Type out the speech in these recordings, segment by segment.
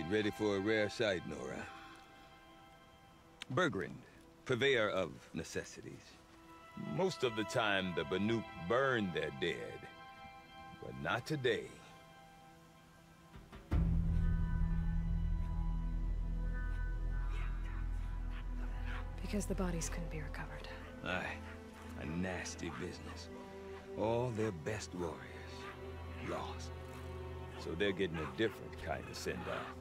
ready for a rare sight, Nora. Bergrand, purveyor of necessities. Most of the time, the Banuk burn their dead, but not today. Because the bodies couldn't be recovered. Aye, a nasty business. All their best warriors lost. So they're getting a different kind of send-off.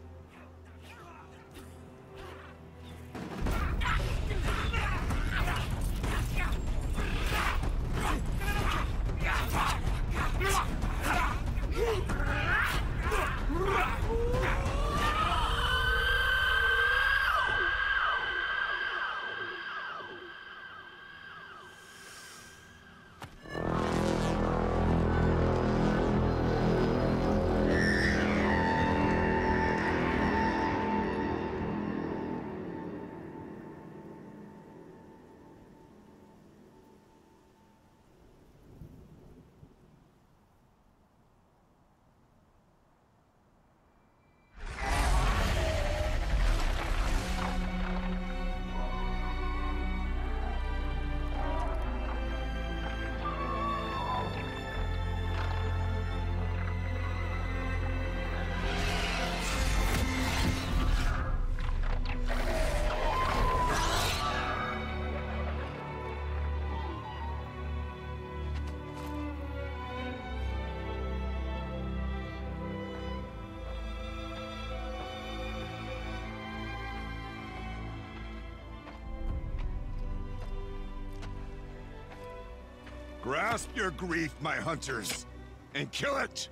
Grasp your grief, my hunters, and kill it!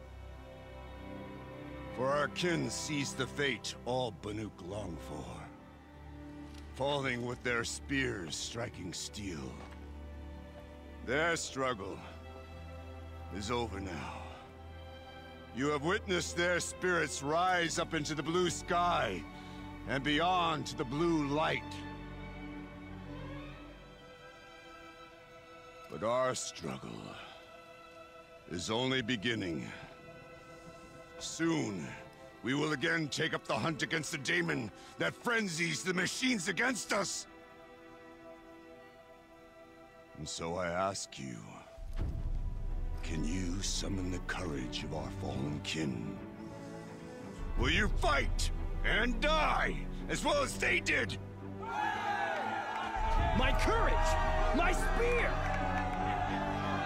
For our kin sees the fate all Banuk long for. Falling with their spears striking steel. Their struggle is over now. You have witnessed their spirits rise up into the blue sky, and beyond to the blue light. But our struggle is only beginning. Soon, we will again take up the hunt against the daemon that frenzies the machines against us. And so I ask you, can you summon the courage of our fallen kin? Will you fight and die as well as they did? My courage! My spear!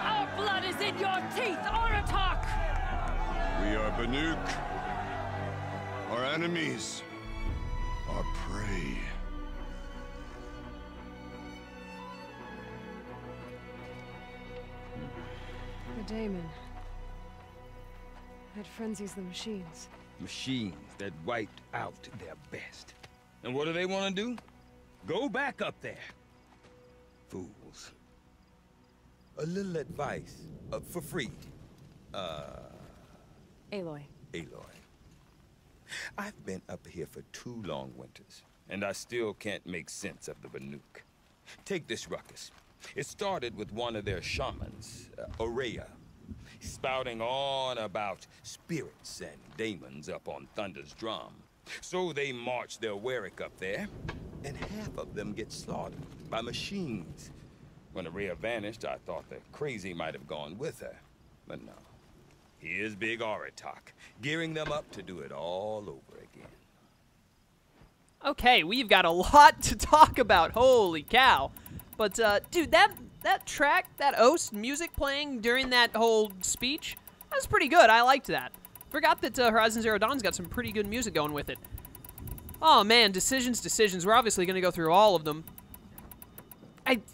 Our blood is in your teeth, Aratak! We are Banuk. Our enemies are prey. The daemon. It frenzies the machines. Machines that wiped out their best. And what do they want to do? Go back up there. Fools. A little advice, for free. Aloy. Aloy. I've been up here for 2 long winters, and I still can't make sense of the Banuk. Take this ruckus. It started with one of their shamans, Aurea, spouting on about spirits and daemons up on Thunder's drum. So they march their Warwick up there, and half of them get slaughtered by machines. When Aurea vanished, I thought the crazy might have gone with her, but no. Here's big Aratak, gearing them up to do it all over again. Okay, we've got a lot to talk about. Holy cow. But, dude, that track, that Ost music playing during that whole speech, that was pretty good. I liked that. Forgot that Horizon Zero Dawn's got some pretty good music going with it. Oh, man, decisions. We're obviously going to go through all of them.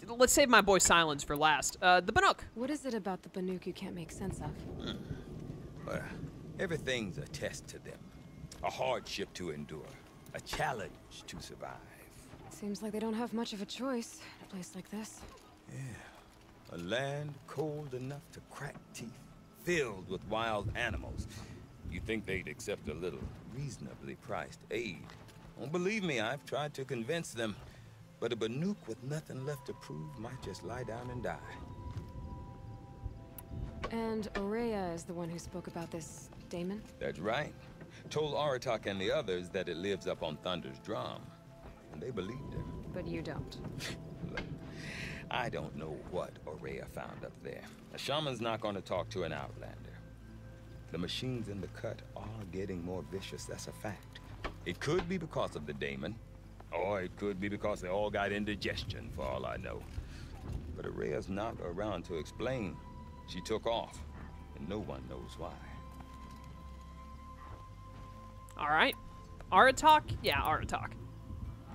Let's save my boy Silence for last. The Banuk. What is it about the Banuk you can't make sense of? Well, everything's a test to them. A hardship to endure. A challenge to survive. Seems like they don't have much of a choice in a place like this. Yeah. A land cold enough to crack teeth, filled with wild animals. You'd think they'd accept a little reasonably priced aid. Don't believe me, I've tried to convince them. But a Banuk with nothing left to prove might just lie down and die. And Aurea is the one who spoke about this daemon? That's right. Told Aratak and the others that it lives up on Thunder's drum. And they believed him. But you don't. Look, I don't know what Aurea found up there. A shaman's not going to talk to an outlander. The machines in the cut are getting more vicious, that's a fact. It could be because of the daemon, or it could be because they all got indigestion, for all I know. But Aurea's not around to explain. She took off, and no one knows why. All right. Aratak? Yeah, Aratak.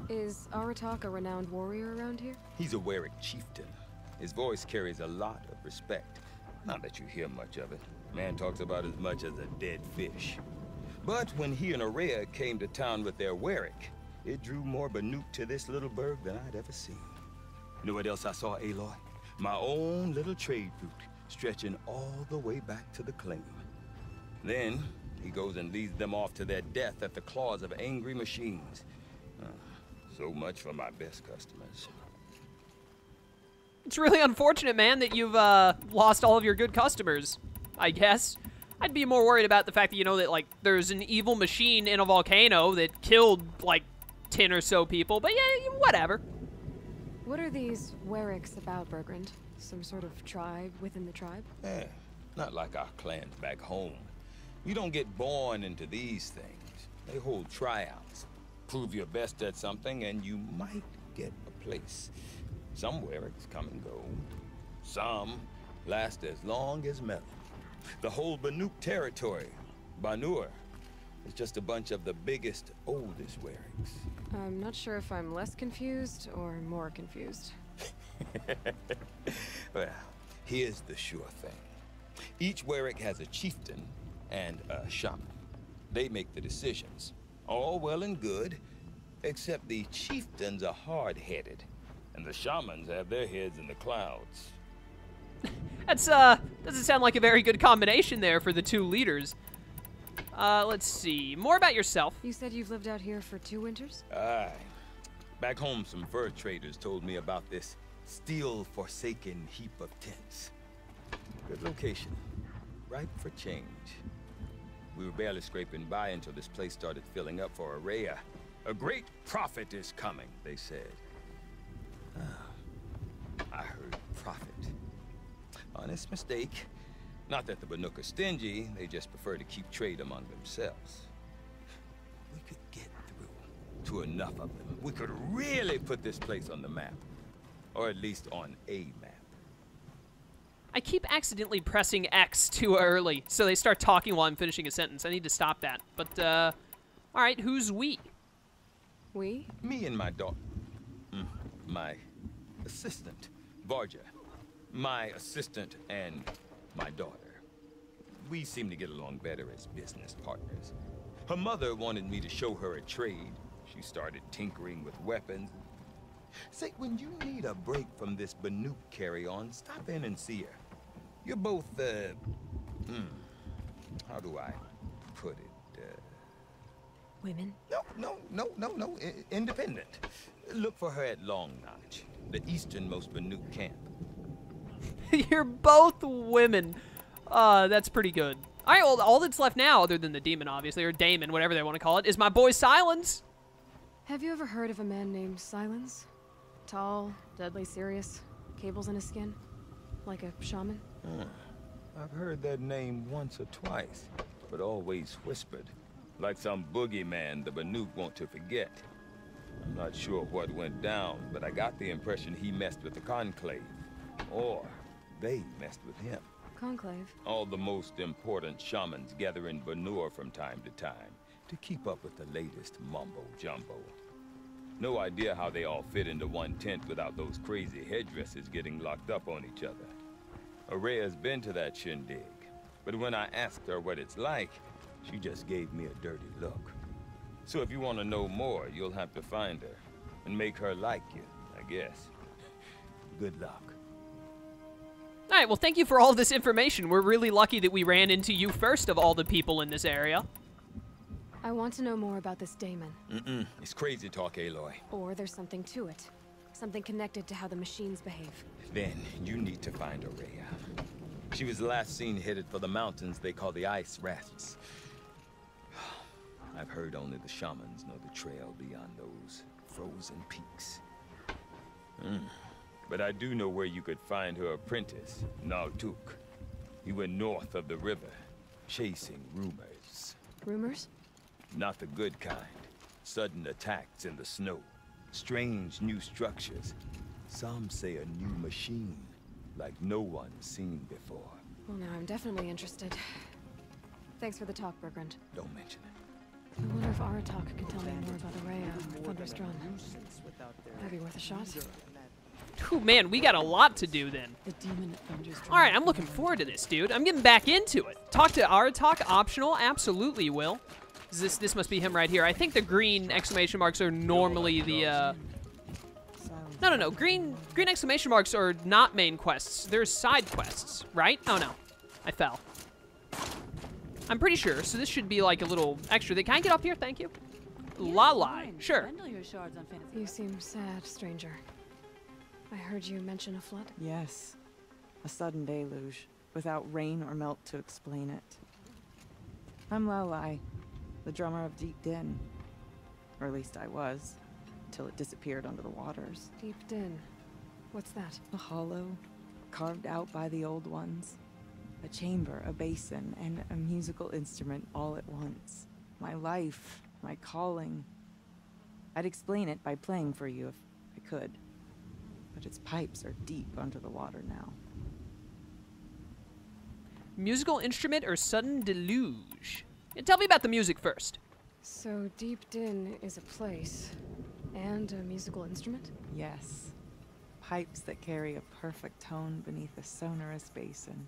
Is Aratak a renowned warrior around here? He's a Werik chieftain. His voice carries a lot of respect. Not that you hear much of it. Man talks about as much as a dead fish. But when he and Aurea came to town with their Werik, it drew more Banuk to this little burg than I'd ever seen. You know what else I saw, Aloy? My own little trade route, stretching all the way back to the claim. Then, he goes and leads them off to their death at the claws of angry machines. So much for my best customers. It's really unfortunate, man, that you've lost all of your good customers, I guess. I'd be more worried about the fact that, you know, that, like, there's an evil machine in a volcano that killed, like, 10 or so people, but yeah, whatever. What are these Weriks about, Bergrand? Some sort of tribe within the tribe? Eh, not like our clans back home. You don't get born into these things. They hold tryouts. Prove your best at something and you might get a place. Some Weriks come and go. Some last as long as metal. The whole Banuk territory, Banur, is just a bunch of the biggest, oldest Weriks. I'm not sure if I'm less confused or more confused. Well, here's the sure thing. Each Werik has a chieftain and a shaman. They make the decisions. All well and good, except the chieftains are hard-headed, and the shamans have their heads in the clouds. That's, doesn't sound like a very good combination there for the two leaders. Let's see. More about yourself. You said you've lived out here for 2 winters? Aye. Back home, some fur traders told me about this steel-forsaken heap of tents. Good location. Ripe for change. We were barely scraping by until this place started filling up for Aurea. A great prophet is coming, they said. I heard prophet. Honest mistake. Not that the Banuk are stingy, they just prefer to keep trade among themselves. We could get through to enough of them. We could really put this place on the map. Or at least on a map. I keep accidentally pressing X too early, so they start talking while I'm finishing a sentence. I need to stop that. But, alright, who's we? We? Me and my daughter. My assistant, Varja. My assistant and my daughter. We seem to get along better as business partners. Her mother wanted me to show her a trade. She started tinkering with weapons. Say, when you need a break from this Banuk carry-on, stop in and see her. You're both, how do I put it? Women? No. Independent. Look for her at Long Notch, the easternmost Banuk camp. You're both women. That's pretty good. All right, well, all that's left now, other than the demon, obviously, or Daemon, whatever they want to call it, is my boy Silence. Have you ever heard of a man named Silence? Tall, deadly serious, cables in his skin, like a shaman? I've heard that name once or twice, but always whispered, like some boogeyman the Banuk want to forget. I'm not sure what went down, but I got the impression he messed with the Conclave, or they messed with him. Conclave? All the most important shamans gather in Banur from time to time to keep up with the latest mumbo-jumbo. No idea how they all fit into one tent without those crazy headdresses getting locked up on each other. Aurea's been to that shindig, but when I asked her what it's like, she just gave me a dirty look. So if you want to know more, you'll have to find her and make her like you, I guess. Good luck. All right, well, thank you for all of this information. We're really lucky that we ran into you first of all the people in this area. I want to know more about this Daemon. It's crazy talk, Aloy. Or there's something to it. Something connected to how the machines behave. Then you need to find Aurea. She was last seen headed for the mountains they call the Ice Rafts. I've heard only the shamans know the trail beyond those frozen peaks. But I do know where you could find her apprentice, Naltuk. He went north of the river, chasing rumors. Rumors? Not the good kind. Sudden attacks in the snow. Strange new structures. Some say a new machine, like no one's seen before. Well, now I'm definitely interested. Thanks for the talk, Bergrand. Don't mention it. I wonder if Aratak can tell me more about Araya or Thunder's Run. That'd be worth a shot. Ooh, man, we got a lot to do then. The demon at Thunder's Run. All right, I'm looking forward to this, dude. I'm getting back into it. Talk to Aratak, optional, absolutely will. This must be him right here. I think the green exclamation marks are normally the, No. Green exclamation marks are not main quests. They're side quests, right? Oh, no. I fell. I'm pretty sure, so this should be like a little extra. Can I get up here? Thank you. Lalai. Sure. You seem sad, stranger. I heard you mention a flood. Yes. A sudden deluge, without rain or melt to explain it. I'm Lalai, the drummer of Deep Din. Or at least I was, till it disappeared under the waters. Deep Din. What's that? A hollow, carved out by the old ones. A chamber, a basin, and a musical instrument all at once. My life, my calling. I'd explain it by playing for you if I could. But its pipes are deep under the water now. Musical instrument or sudden deluge? Tell me about the music first. So Deep Din is a place and a musical instrument? Yes. Pipes that carry a perfect tone beneath a sonorous basin.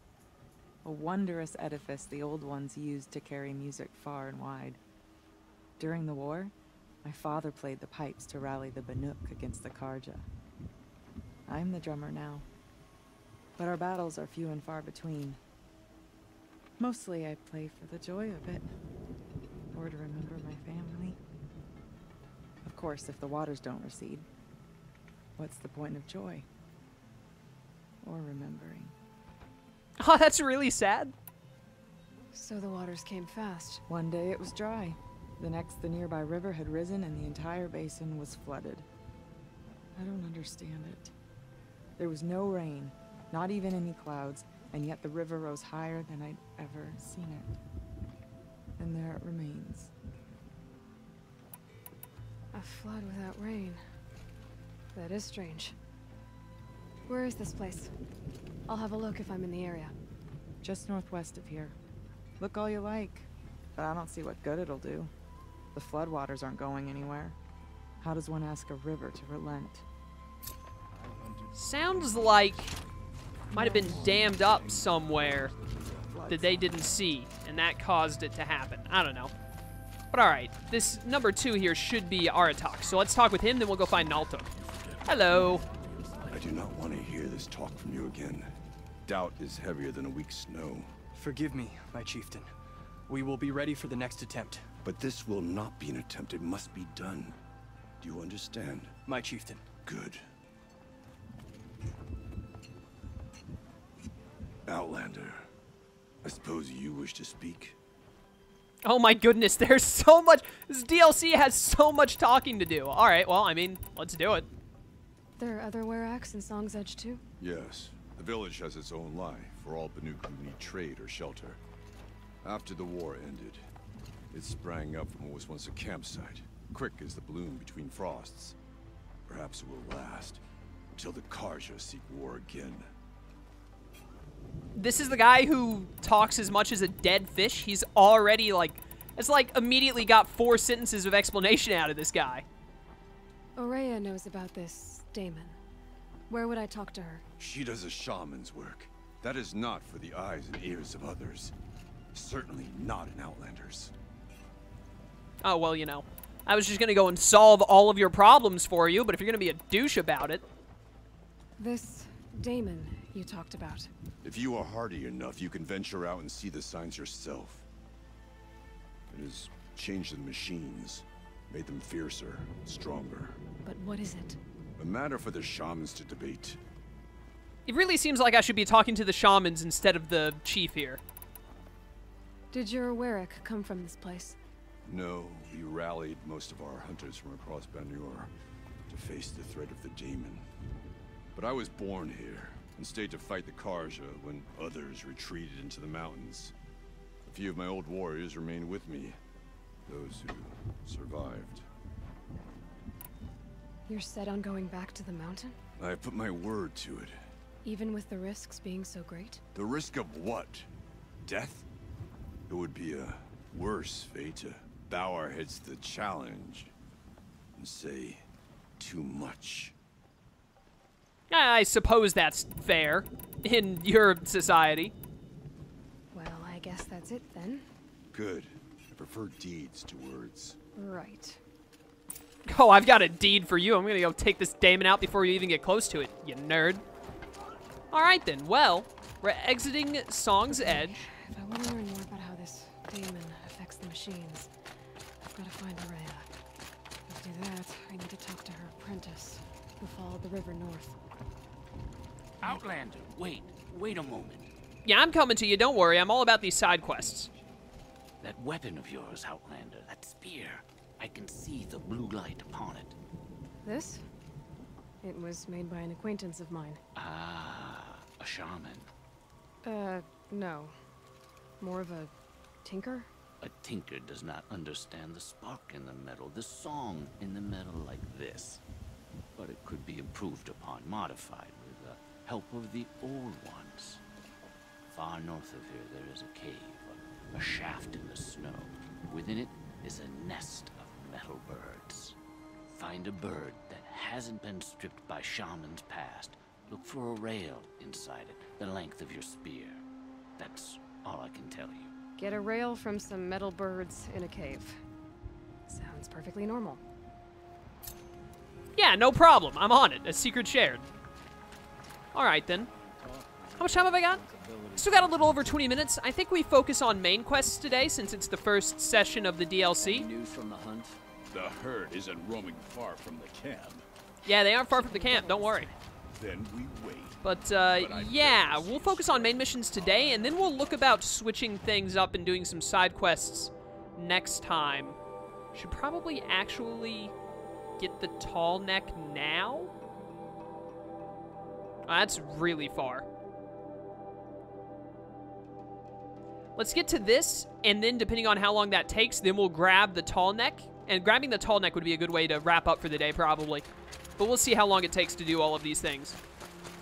A wondrous edifice the old ones used to carry music far and wide. During the war, my father played the pipes to rally the Banuk against the Karja. I'm the drummer now, but our battles are few and far between. Mostly I play for the joy of it, or to remember my family. Of course, if the waters don't recede, what's the point of joy? Or remembering? Oh, that's really sad. So the waters came fast. One day it was dry. The next, the nearby river had risen and the entire basin was flooded. I don't understand it. There was no rain, not even any clouds, and yet the river rose higher than I'd ever seen it. And there it remains. A flood without rain. That is strange. Where is this place? I'll have a look if I'm in the area. Just northwest of here. Look all you like, but I don't see what good it'll do. The floodwaters aren't going anywhere. How does one ask a river to relent? Sounds like might have been dammed up somewhere that they didn't see, and that caused it to happen. I don't know. But all right, this number 2 here should be Aratak. So let's talk with him, then we'll go find Naltuk. Hello. I do not want to hear this talk from you again. Doubt is heavier than a week's snow. Forgive me, my chieftain. We will be ready for the next attempt. But this will not be an attempt. It must be done. Do you understand? My chieftain. Good. Outlander, I suppose you wish to speak? Oh my goodness, there's so much. This DLC has so much talking to do. All right, well, I mean, let's do it. There are other Weraks in Song's Edge too? Yes. The village has its own life for all Banuk who need trade or shelter. After the war ended, it sprang up from what was once a campsite, quick as the bloom between frosts. Perhaps it will last, until the Karja seek war again. This is the guy who talks as much as a dead fish. He's already like, it's like immediately got 4 sentences of explanation out of this guy. Araya knows about this Daemon. Where would I talk to her? She does a shaman's work. That is not for the eyes and ears of others. Certainly not in Outlanders. Oh, well, you know, I was just gonna go and solve all of your problems for you, but if you're gonna be a douche about it. This Daemon you talked about. If you are hardy enough, you can venture out and see the signs yourself. It has changed the machines, made them fiercer, stronger. But what is it? A matter for the shamans to debate. It really seems like I should be talking to the shamans instead of the chief here. Did your Werak come from this place? No, we rallied most of our hunters from across Banuk to face the threat of the Daemon. But I was born here and stayed to fight the Karja when others retreated into the mountains. A few of my old warriors remained with me, those who survived. You're set on going back to the mountain? I put my word to it. Even with the risks being so great? The risk of what? Death? It would be a worse fate to bow our heads to the challenge and say too much. I suppose that's fair in your society. Well, I guess that's it then. Good. I prefer deeds to words. Right. Oh, I've got a deed for you. I'm gonna go take this Daemon out before you even get close to it, you nerd. Alright then, well, we're exiting Song's Edge. If I want to learn more about how this Daemon affects the machines, I've got to find Araya. To do that, I need to talk to her apprentice, who followed the river north. Outlander, wait a moment. Yeah, I'm coming to you, don't worry. I'm all about these side quests. That weapon of yours, Outlander, that spear, I can see the blue light upon it. This? It was made by an acquaintance of mine. Ah, a shaman. No. More of a tinker? A tinker does not understand the spark in the metal, the song in the metal like this. But it could be improved upon, modified with the help of the old ones. Far north of here there is a cave, a shaft in the snow. Within it is a nest of metal birds. Find a bird that hasn't been stripped by shamans past. Look for a rail inside it, the length of your spear. That's all I can tell you. Get a rail from some metal birds in a cave. Sounds perfectly normal. Yeah, no problem. I'm on it. A secret shared. Alright then. How much time have I got? Still got a little over 20 minutes. I think we focus on main quests today since it's the first session of the DLC. Any news from the hunt? The herd isn't roaming far from the camp. Yeah, they aren't far from the camp. Don't worry. Then we wait. But yeah, we'll focus on main missions today, and then we'll look about switching things up and doing some side quests next time. Should probably actually get the tall neck now? Oh, that's really far. Let's get to this, and then depending on how long that takes, then we'll grab the tall neck. And grabbing the tall neck would be a good way to wrap up for the day, probably. But we'll see how long it takes to do all of these things.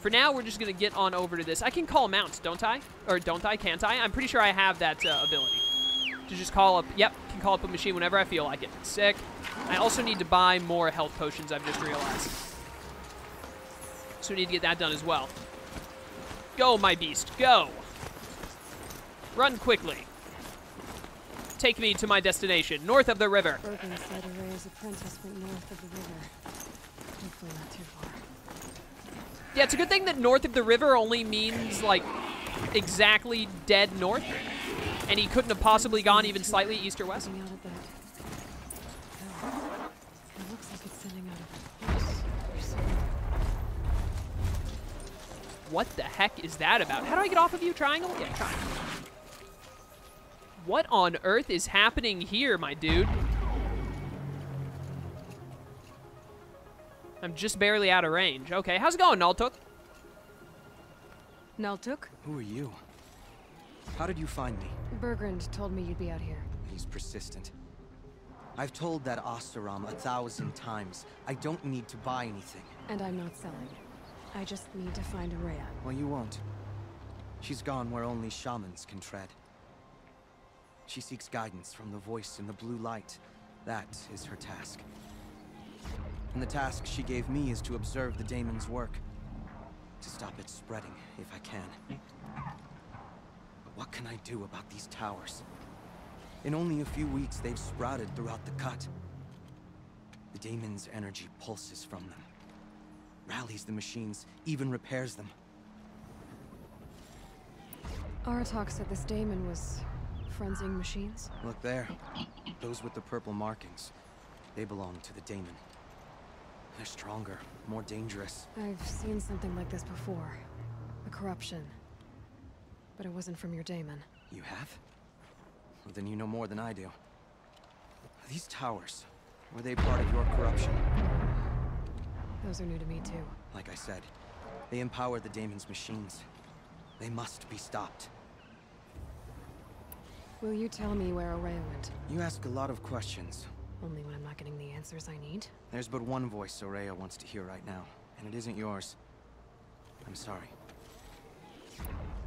For now, we're just going to get on over to this. I can call mounts, don't I? Or don't I? Can't I? I'm pretty sure I have that ability. To just call up... Yep, can call up a machine whenever I feel like it. Sick. I also need to buy more health potions, I've just realized. So we need to get that done as well. Go, my beast. Go. Run quickly. Take me to my destination, north of the river. Bergen said Araya's apprentice went north of the river. Hopefully not too far. Yeah, it's a good thing that north of the river only means, like, exactly dead north. And he couldn't have possibly gone even slightly east or west. Out of that. Oh, it looks like it's sending out a pulse or something. What the heck is that about? How do I get off of you? Triangle? Yeah, triangle. What on earth is happening here, my dude? I'm just barely out of range. Okay, how's it going, Naltuk? Naltuk? Who are you? How did you find me? Bergrand told me you'd be out here. He's persistent. I've told that Oseram 1,000 times. I don't need to buy anything. And I'm not selling. I just need to find Araya. Well, you won't. She's gone where only shamans can tread. She seeks guidance from the voice in the blue light. That is her task. And the task she gave me is to observe the Daemon's work. To stop it spreading, if I can. But what can I do about these towers? In only a few weeks, they've sprouted throughout the cut. The Daemon's energy pulses from them. Rallies the machines, even repairs them. Aratak said this Daemon was frenzying machines. Look there. Those with the purple markings. They belong to the Daemon. They're stronger, more dangerous. I've seen something like this before. A corruption. But it wasn't from your Daemon. You have? Well, then you know more than I do. These towers, were they part of your corruption? Those are new to me, too. Like I said, they empower the Daemon's machines. They must be stopped. Will you tell me where Araya went? You ask a lot of questions. Only when I'm not getting the answers I need? There's but one voice Araya wants to hear right now, and it isn't yours. I'm sorry.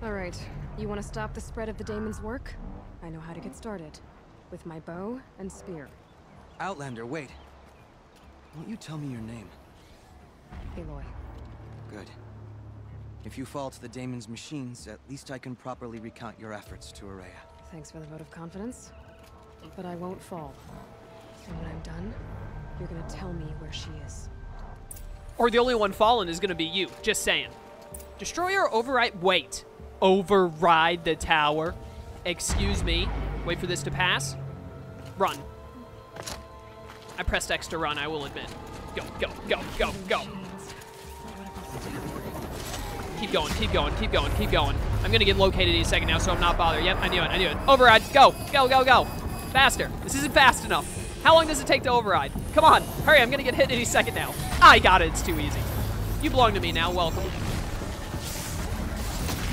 Alright, you want to stop the spread of the Daemon's work? I know how to get started. With my bow and spear. Outlander, wait. Won't you tell me your name? Aloy. Good. If you fall to the Daemon's machines, at least I can properly recount your efforts to Araya. Thanks for the vote of confidence. But I won't fall. And when I'm done, you're gonna tell me where she is. Or the only one fallen is gonna be you. Just saying. Destroy or override? Wait. Override the tower? Excuse me. Wait for this to pass. Run. I pressed X to run, I will admit. Go, go, go, go, go. Keep going, keep going, keep going, keep going. I'm gonna get located in a second now, so I'm not bothered. Yep, I knew it, I knew it. Override, go, go, go, go. Faster. This isn't fast enough. How long does it take to override? Come on, hurry, I'm gonna get hit any second now. I got it, it's too easy. You belong to me now, welcome.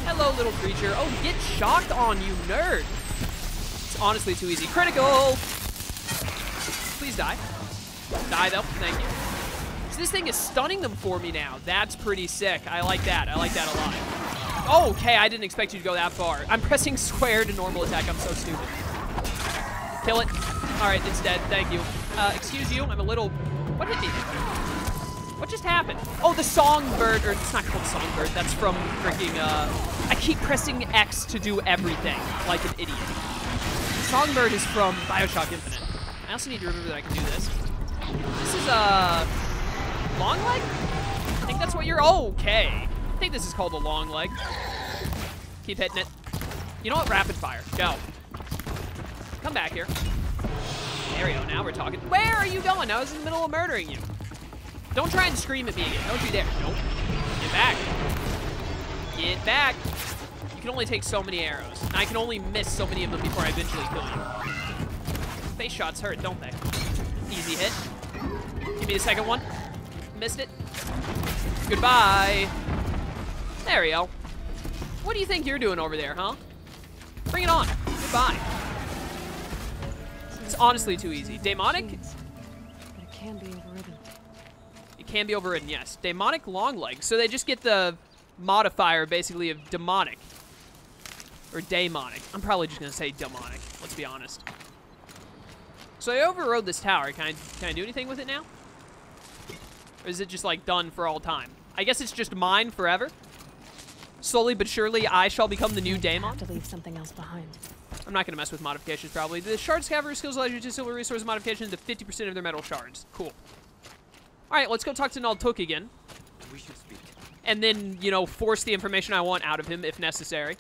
Hello, little creature. Oh, get shocked on, you nerd. It's honestly too easy. Critical! Please die. Die, though. Thank you. So this thing is stunning them for me now. That's pretty sick. I like that. I like that a lot. Oh, okay, I didn't expect you to go that far. I'm pressing square to normal attack. I'm so stupid. Kill it. All right, it's dead. Thank you. Excuse you. I'm a little... What hit me? What just happened? Oh, the songbird. Or it's not called songbird. That's from freaking... I keep pressing X to do everything like an idiot. Songbird is from Bioshock Infinite. I also need to remember that I can do this. This is long leg? I think that's what you're... Okay. I think this is called a long leg. Keep hitting it. You know what? Rapid fire. Go. Come back here. There we go. Now we're talking. Where are you going? I was in the middle of murdering you. Don't try and scream at me again. Don't you dare. Nope. Get back. Get back. You can only take so many arrows. And I can only miss so many of them before I eventually kill you. Face shots hurt, don't they? Easy hit. Give me the second one. Missed it. Goodbye. There we go. What do you think you're doing over there, huh? Bring it on. Goodbye. It's honestly too easy. Daemonic? But it can be overridden. It can be overridden, yes. Daemonic long leg. So they just get the modifier, basically, of demonic. Or daemonic. I'm probably just going to say demonic. Let's be honest. So I overrode this tower. Can I do anything with it now? Or is it just, like, done for all time? I guess it's just mine forever. Slowly but surely, I shall become the new Daemon. Have to leave something else behind. I'm not going to mess with modifications, probably. The Shard Scavenger skills allow you to silver resource modification to 50% of their metal shards. Cool. All right, let's go talk to Naltuk again. We should speak. And then, you know, force the information I want out of him if necessary.